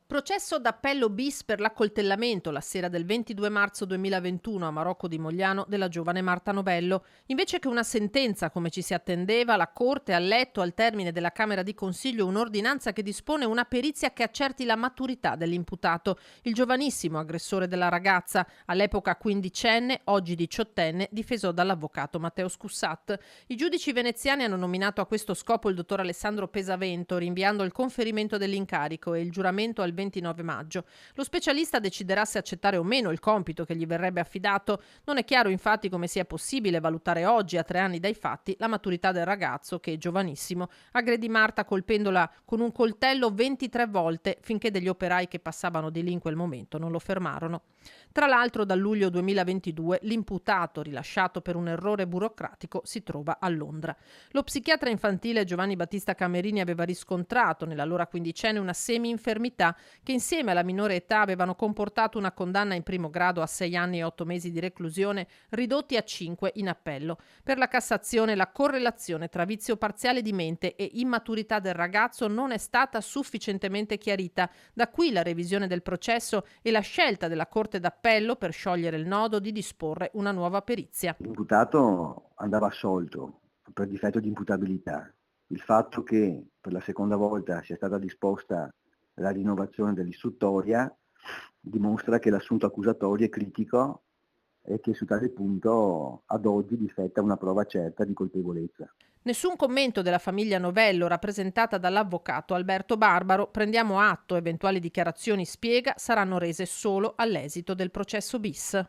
Processo d'appello bis per l'accoltellamento la sera del 22 marzo 2021 a Marocco di Mogliano della giovane Marta Novello. Invece che una sentenza come ci si attendeva, la Corte ha letto al termine della Camera di Consiglio un'ordinanza che dispone una perizia che accerti la maturità dell'imputato, il giovanissimo aggressore della ragazza, all'epoca quindicenne, oggi diciottenne, difeso dall'avvocato Matteo Scussat. I giudici veneziani hanno nominato a questo scopo il dottor Alessandro Pesavento, rinviando il conferimento dell'incarico e il giuramento al 29 maggio. Lo specialista deciderà se accettare o meno il compito che gli verrebbe affidato. Non è chiaro infatti come sia possibile valutare oggi, a 3 anni dai fatti, la maturità del ragazzo che, giovanissimo, aggredì Marta colpendola con un coltello 23 volte finché degli operai che passavano di lì in quel momento non lo fermarono. Tra l'altro, dal luglio 2022 l'imputato, rilasciato per un errore burocratico, si trova a Londra. Lo psichiatra infantile Giovanni Battista Camerini aveva riscontrato nell'allora quindicenne una semi-infermità che insieme alla minore età avevano comportato una condanna in primo grado a 6 anni e 8 mesi di reclusione, ridotti a 5 in appello. Per la Cassazione la correlazione tra vizio parziale di mente e immaturità del ragazzo non è stata sufficientemente chiarita. Da qui la revisione del processo e la scelta della Corte d'Appello, per sciogliere il nodo, di disporre una nuova perizia. L'imputato andava assolto per difetto di imputabilità. Il fatto che per la seconda volta sia stata disposta la rinnovazione dell'istruttoria dimostra che l'assunto accusatorio è critico e che su tale punto ad oggi difetta una prova certa di colpevolezza. Nessun commento della famiglia Novello, rappresentata dall'avvocato Alberto Barbaro. Prendiamo atto, eventuali dichiarazioni spiega saranno rese solo all'esito del processo bis.